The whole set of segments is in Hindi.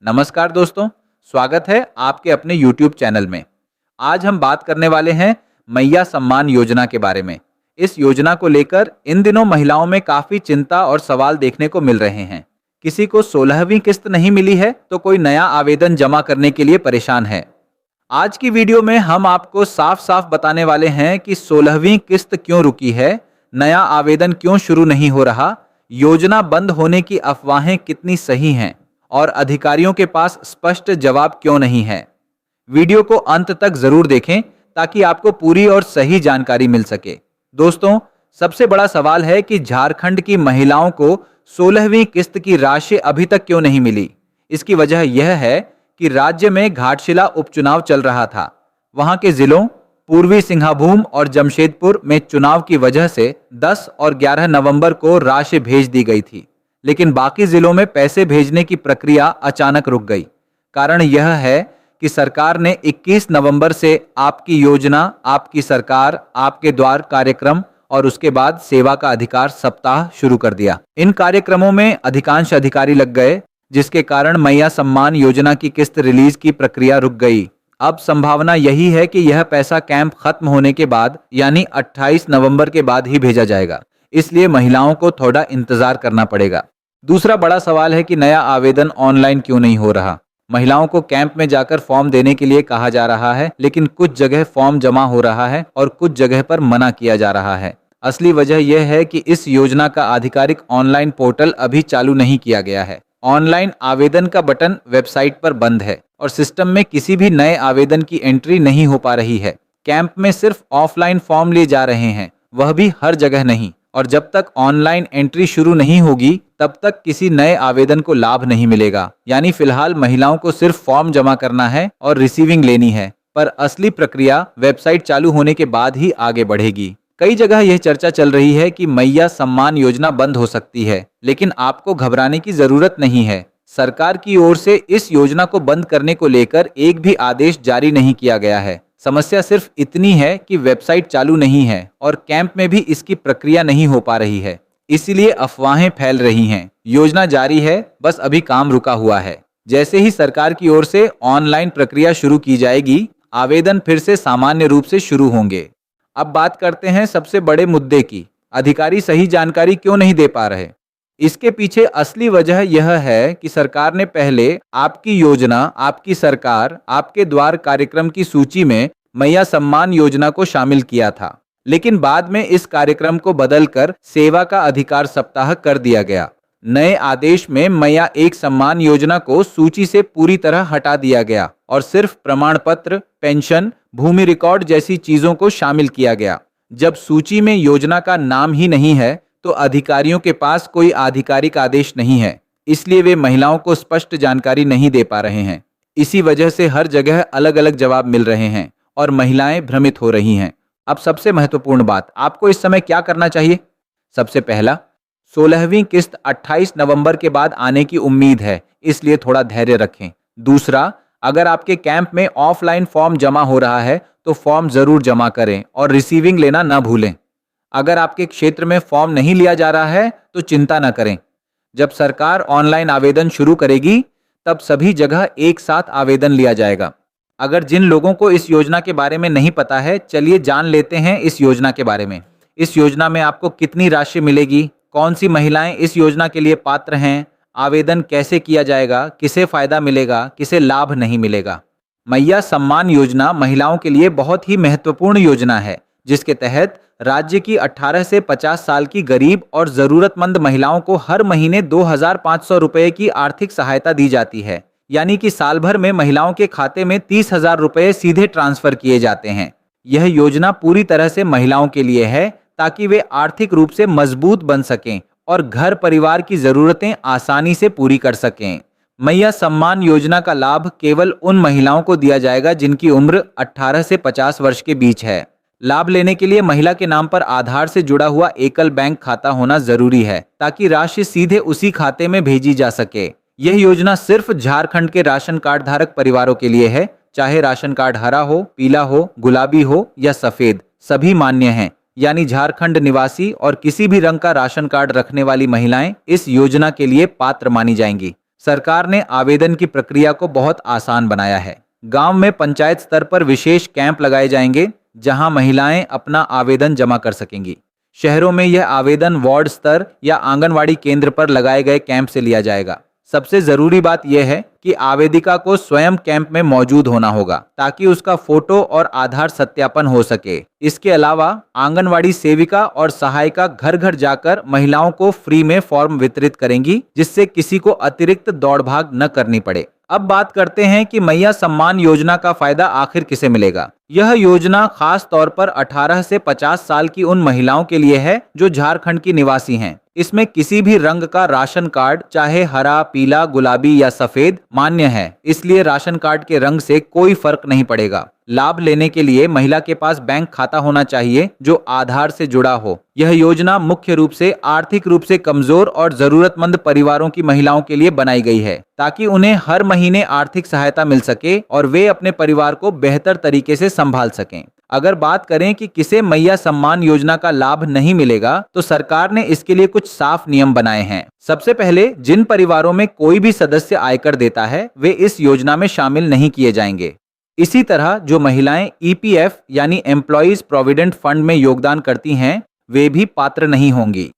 नमस्कार दोस्तों, स्वागत है आपके अपने YouTube चैनल में। आज हम बात करने वाले हैं मैया सम्मान योजना के बारे में। इस योजना को लेकर इन दिनों महिलाओं में काफ़ी चिंता और सवाल देखने को मिल रहे हैं। किसी को 16वीं किस्त नहीं मिली है तो कोई नया आवेदन जमा करने के लिए परेशान है। आज की वीडियो में हम आपको साफ साफ बताने वाले हैं कि 16वीं किस्त क्यों रुकी है, नया आवेदन क्यों शुरू नहीं हो रहा, योजना बंद होने की अफवाहें कितनी सही हैं और अधिकारियों के पास स्पष्ट जवाब क्यों नहीं है। वीडियो को अंत तक जरूर देखें ताकि आपको पूरी और सही जानकारी मिल सके। दोस्तों, सबसे बड़ा सवाल है कि झारखंड की महिलाओं को 16वीं किस्त की राशि अभी तक क्यों नहीं मिली। इसकी वजह यह है कि राज्य में घाटशिला उपचुनाव चल रहा था। वहां के जिलों पूर्वी सिंहभूम और जमशेदपुर में चुनाव की वजह से 10 और 11 नवंबर को राशि भेज दी गई थी, लेकिन बाकी जिलों में पैसे भेजने की प्रक्रिया अचानक रुक गई। कारण यह है कि सरकार ने 21 नवंबर से आपकी योजना, आपकी सरकार, आपके द्वार कार्यक्रम और उसके बाद सेवा का अधिकार सप्ताह शुरू कर दिया। इन कार्यक्रमों में अधिकांश अधिकारी लग गए, जिसके कारण मैया सम्मान योजना की किस्त रिलीज की प्रक्रिया रुक गई। अब संभावना यही है कि यह पैसा कैंप खत्म होने के बाद यानी 28 नवंबर के बाद ही भेजा जाएगा। इसलिए महिलाओं को थोड़ा इंतजार करना पड़ेगा। दूसरा बड़ा सवाल है कि नया आवेदन ऑनलाइन क्यों नहीं हो रहा। महिलाओं को कैंप में जाकर फॉर्म देने के लिए कहा जा रहा है, लेकिन कुछ जगह फॉर्म जमा हो रहा है और कुछ जगह पर मना किया जा रहा है। असली वजह यह है कि इस योजना का आधिकारिक ऑनलाइन पोर्टल अभी चालू नहीं किया गया है। ऑनलाइन आवेदन का बटन वेबसाइट पर बंद है और सिस्टम में किसी भी नए आवेदन की एंट्री नहीं हो पा रही है। कैंप में सिर्फ ऑफलाइन फॉर्म लिए जा रहे हैं, वह भी हर जगह नहीं। और जब तक ऑनलाइन एंट्री शुरू नहीं होगी तब तक किसी नए आवेदन को लाभ नहीं मिलेगा। यानी फिलहाल महिलाओं को सिर्फ फॉर्म जमा करना है और रिसीविंग लेनी है, पर असली प्रक्रिया वेबसाइट चालू होने के बाद ही आगे बढ़ेगी। कई जगह यह चर्चा चल रही है कि मैया सम्मान योजना बंद हो सकती है, लेकिन आपको घबराने की जरूरत नहीं है। सरकार की ओर से इस योजना को बंद करने को लेकर एक भी आदेश जारी नहीं किया गया है। समस्या सिर्फ इतनी है कि वेबसाइट चालू नहीं है और कैंप में भी इसकी प्रक्रिया नहीं हो पा रही है, इसीलिए अफवाहें फैल रही हैं। योजना जारी है, बस अभी काम रुका हुआ है। जैसे ही सरकार की ओर से ऑनलाइन प्रक्रिया शुरू की जाएगी, आवेदन फिर से सामान्य रूप से शुरू होंगे। अब बात करते हैं सबसे बड़े मुद्दे की, अधिकारी सही जानकारी क्यों नहीं दे पा रहे। इसके पीछे असली वजह यह है कि सरकार ने पहले आपकी योजना, आपकी सरकार, आपके द्वार कार्यक्रम की सूची में मैया सम्मान योजना को शामिल किया था, लेकिन बाद में इस कार्यक्रम को बदलकर सेवा का अधिकार सप्ताह कर दिया गया। नए आदेश में मैया एक सम्मान योजना को सूची से पूरी तरह हटा दिया गया और सिर्फ प्रमाण पत्र, पेंशन, भूमि रिकॉर्ड जैसी चीजों को शामिल किया गया। जब सूची में योजना का नाम ही नहीं है तो अधिकारियों के पास कोई आधिकारिक आदेश नहीं है, इसलिए वे महिलाओं को स्पष्ट जानकारी नहीं दे पा रहे हैं। इसी वजह से हर जगह अलग अलग जवाब मिल रहे हैं और महिलाएं भ्रमित हो रही हैं। अब सबसे महत्वपूर्ण बात, आपको इस समय क्या करना चाहिए। सबसे पहला, 16वीं किस्त 28 नवंबर के बाद आने की उम्मीद है, इसलिए थोड़ा धैर्य रखें। दूसरा, अगर आपके कैंप में ऑफलाइन फॉर्म जमा हो रहा है तो फॉर्म जरूर जमा करें और रिसीविंग लेना ना भूलें। अगर आपके क्षेत्र में फॉर्म नहीं लिया जा रहा है तो चिंता न करें। जब सरकार ऑनलाइन आवेदन शुरू करेगी तब सभी जगह एक साथ आवेदन लिया जाएगा। अगर जिन लोगों को इस योजना के बारे में नहीं पता है, चलिए जान लेते हैं इस योजना के बारे में। इस योजना में आपको कितनी राशि मिलेगी, कौन सी महिलाएं इस योजना के लिए पात्र हैं, आवेदन कैसे किया जाएगा, किसे फायदा मिलेगा, किसे लाभ नहीं मिलेगा। मैया सम्मान योजना महिलाओं के लिए बहुत ही महत्वपूर्ण योजना है, जिसके तहत राज्य की 18 से 50 साल की गरीब और जरूरतमंद महिलाओं को हर महीने 2500 रुपए की आर्थिक सहायता दी जाती है। यानी कि साल भर में महिलाओं के खाते में 30,000 रुपए सीधे ट्रांसफर किए जाते हैं। यह योजना पूरी तरह से महिलाओं के लिए है ताकि वे आर्थिक रूप से मजबूत बन सकें और घर परिवार की जरूरतें आसानी से पूरी कर सकें। मैया सम्मान योजना का लाभ केवल उन महिलाओं को दिया जाएगा जिनकी उम्र 18 से 50 वर्ष के बीच है। लाभ लेने के लिए महिला के नाम पर आधार से जुड़ा हुआ एकल बैंक खाता होना जरूरी है ताकि राशि सीधे उसी खाते में भेजी जा सके। यह योजना सिर्फ झारखंड के राशन कार्ड धारक परिवारों के लिए है, चाहे राशन कार्ड हरा हो, पीला हो, गुलाबी हो या सफेद, सभी मान्य हैं। यानी झारखंड निवासी और किसी भी रंग का राशन कार्ड रखने वाली महिलाएं इस योजना के लिए पात्र मानी जाएंगी। सरकार ने आवेदन की प्रक्रिया को बहुत आसान बनाया है। गांव में पंचायत स्तर पर विशेष कैंप लगाए जाएंगे जहां महिलाएं अपना आवेदन जमा कर सकेंगी। शहरों में यह आवेदन वार्ड स्तर या आंगनवाड़ी केंद्र पर लगाए गए कैंप से लिया जाएगा। सबसे जरूरी बात यह है कि आवेदिका को स्वयं कैंप में मौजूद होना होगा ताकि उसका फोटो और आधार सत्यापन हो सके। इसके अलावा आंगनवाड़ी सेविका और सहायिका घर घर जाकर महिलाओं को फ्री में फॉर्म वितरित करेंगी, जिससे किसी को अतिरिक्त दौड़ भाग न करनी पड़े। अब बात करते हैं कि मैया सम्मान योजना का फायदा आखिर किसे मिलेगा। यह योजना खास तौर पर 18 से 50 साल की उन महिलाओं के लिए है जो झारखंड की निवासी हैं। इसमें किसी भी रंग का राशन कार्ड, चाहे हरा, पीला, गुलाबी या सफेद, मान्य है। इसलिए राशन कार्ड के रंग से कोई फर्क नहीं पड़ेगा। लाभ लेने के लिए महिला के पास बैंक खाता होना चाहिए जो आधार से जुड़ा हो। यह योजना मुख्य रूप से आर्थिक रूप से कमजोर और जरूरतमंद परिवारों की महिलाओं के लिए बनाई गई है ताकि उन्हें हर महीने आर्थिक सहायता मिल सके और वे अपने परिवार को बेहतर तरीके से संभाल सकें। अगर बात करें कि किसे मैया सम्मान योजना का लाभ नहीं मिलेगा, तो सरकार ने इसके लिए कुछ साफ नियम बनाए हैं। सबसे पहले, जिन परिवारों में कोई भी सदस्य आयकर देता है वे इस योजना में शामिल नहीं किए जाएंगे। इसी तरह जो महिलाएं ईपीएफ यानी एम्प्लॉइज प्रोविडेंट फंड में योगदान करती हैं वे भी पात्र नहीं होंगी।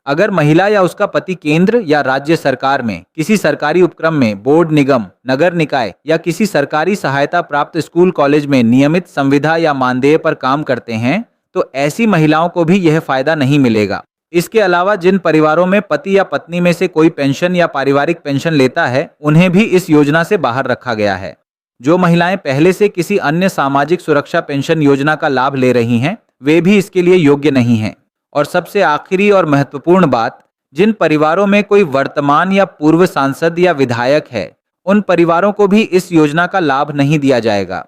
अगर महिला या उसका पति केंद्र या राज्य सरकार में किसी सरकारी उपक्रम में, बोर्ड, निगम, नगर निकाय या किसी सरकारी सहायता प्राप्त स्कूल कॉलेज में नियमित संविदा या मानदेय पर काम करते हैं तो ऐसी महिलाओं को भी यह फायदा नहीं मिलेगा। इसके अलावा जिन परिवारों में पति या पत्नी में से कोई पेंशन या पारिवारिक पेंशन लेता है उन्हें भी इस योजना से बाहर रखा गया है। जो महिलाएं पहले से किसी अन्य सामाजिक सुरक्षा पेंशन योजना का लाभ ले रही हैं वे भी इसके लिए योग्य नहीं हैं। और सबसे आखिरी और महत्वपूर्ण बात, जिन परिवारों में कोई वर्तमान या पूर्व सांसद या विधायक है उन परिवारों को भी इस योजना का लाभ नहीं दिया जाएगा।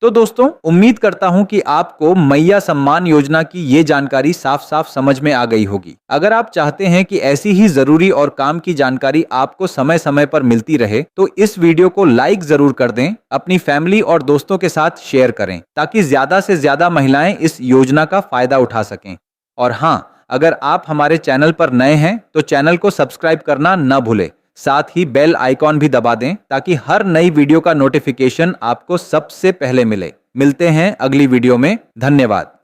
तो दोस्तों, उम्मीद करता हूं कि आपको मैया सम्मान योजना की ये जानकारी साफ साफ समझ में आ गई होगी। अगर आप चाहते हैं कि ऐसी ही जरूरी और काम की जानकारी आपको समय समय पर मिलती रहे तो इस वीडियो को लाइक जरूर कर दें, अपनी फैमिली और दोस्तों के साथ शेयर करें ताकि ज्यादा से ज्यादा महिलाएं इस योजना का फायदा उठा सकें। और हाँ, अगर आप हमारे चैनल पर नए हैं तो चैनल को सब्सक्राइब करना न भूलें। साथ ही बेल आइकॉन भी दबा दें ताकि हर नई वीडियो का नोटिफिकेशन आपको सबसे पहले मिले। मिलते हैं अगली वीडियो में। धन्यवाद।